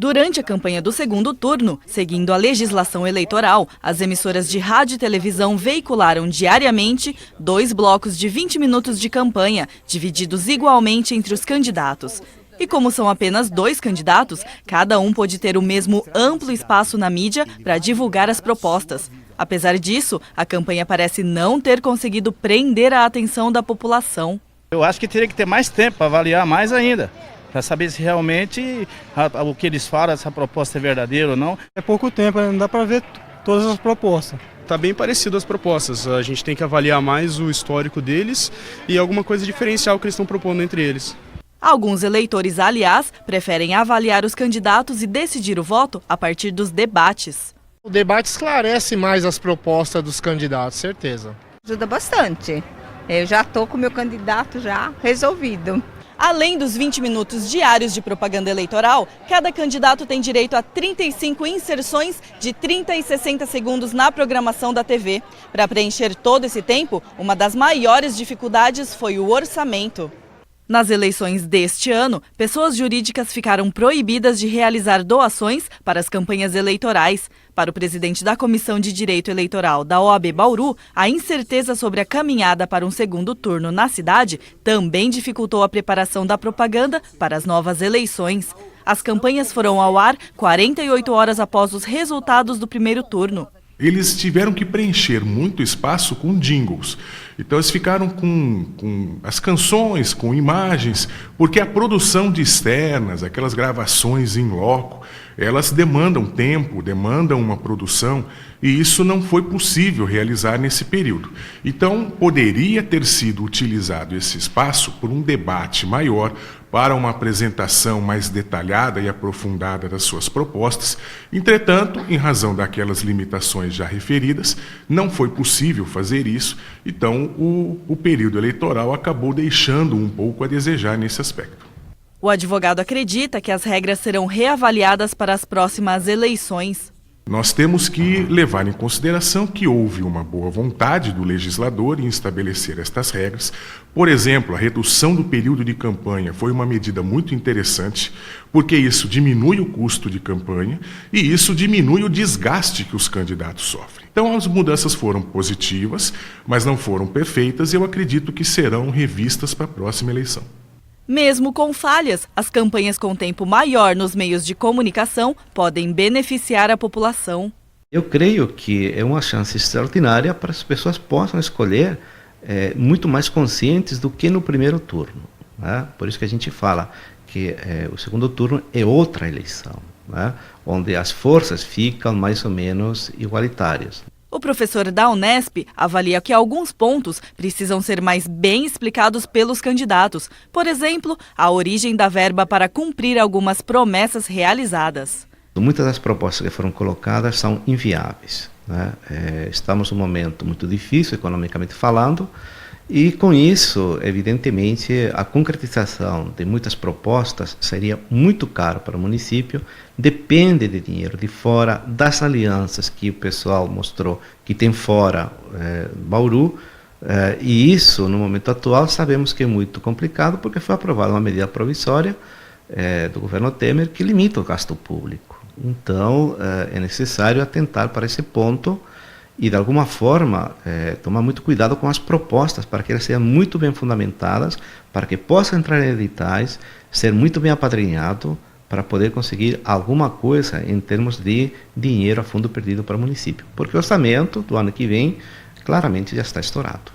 Durante a campanha do segundo turno, seguindo a legislação eleitoral, as emissoras de rádio e televisão veicularam diariamente 2 blocos de 20 minutos de campanha, divididos igualmente entre os candidatos. E como são apenas 2 candidatos, cada um pôde ter o mesmo amplo espaço na mídia para divulgar as propostas. Apesar disso, a campanha parece não ter conseguido prender a atenção da população. Eu acho que teria que ter mais tempo para avaliar mais ainda, para saber se realmente o que eles falam, essa proposta é verdadeira ou não. É pouco tempo, não dá para ver todas as propostas. Está bem parecido as propostas, a gente tem que avaliar mais o histórico deles e alguma coisa diferencial que eles estão propondo entre eles. Alguns eleitores, aliás, preferem avaliar os candidatos e decidir o voto a partir dos debates. O debate esclarece mais as propostas dos candidatos, certeza. Ajuda bastante. Eu já estou com o meu candidato já resolvido. Além dos 20 minutos diários de propaganda eleitoral, cada candidato tem direito a 35 inserções de 30 e 60 segundos na programação da TV. Para preencher todo esse tempo, uma das maiores dificuldades foi o orçamento. Nas eleições deste ano, pessoas jurídicas ficaram proibidas de realizar doações para as campanhas eleitorais. Para o presidente da Comissão de Direito Eleitoral da OAB Bauru, a incerteza sobre a caminhada para um segundo turno na cidade também dificultou a preparação da propaganda para as novas eleições. As campanhas foram ao ar 48 horas após os resultados do primeiro turno. Eles tiveram que preencher muito espaço com jingles. Então eles ficaram com as canções, com imagens, porque a produção de externas, aquelas gravações em loco, elas demandam tempo, demandam uma produção, e isso não foi possível realizar nesse período. Então poderia ter sido utilizado esse espaço por um debate maior, para uma apresentação mais detalhada e aprofundada das suas propostas. Entretanto, em razão daquelas limitações já referidas, não foi possível fazer isso, então o período eleitoral acabou deixando um pouco a desejar nesse aspecto. O advogado acredita que as regras serão reavaliadas para as próximas eleições. Nós temos que levar em consideração que houve uma boa vontade do legislador em estabelecer estas regras. Por exemplo, a redução do período de campanha foi uma medida muito interessante, porque isso diminui o custo de campanha e isso diminui o desgaste que os candidatos sofrem. Então, as mudanças foram positivas, mas não foram perfeitas e eu acredito que serão revistas para a próxima eleição. Mesmo com falhas, as campanhas com tempo maior nos meios de comunicação podem beneficiar a população. Eu creio que é uma chance extraordinária para as pessoas possam escolher muito mais conscientes do que no primeiro turno. Né? Por isso que a gente fala que o segundo turno é outra eleição, né? Onde as forças ficam mais ou menos igualitárias. O professor da Unesp avalia que alguns pontos precisam ser mais bem explicados pelos candidatos. Por exemplo, a origem da verba para cumprir algumas promessas realizadas. Muitas das propostas que foram colocadas são inviáveis, né? Estamos num momento muito difícil, economicamente falando, e com isso, evidentemente, a concretização de muitas propostas seria muito caro para o município, depende de dinheiro de fora, das alianças que o pessoal mostrou que tem fora Bauru, e isso, no momento atual, sabemos que é muito complicado, porque foi aprovada uma medida provisória do governo Temer que limita o gasto público. Então, é necessário atentar para esse ponto e, de alguma forma, tomar muito cuidado com as propostas para que elas sejam muito bem fundamentadas, para que possam entrar em editais, ser muito bem apadrinhado, para poder conseguir alguma coisa em termos de dinheiro a fundo perdido para o município. Porque o orçamento do ano que vem claramente já está estourado.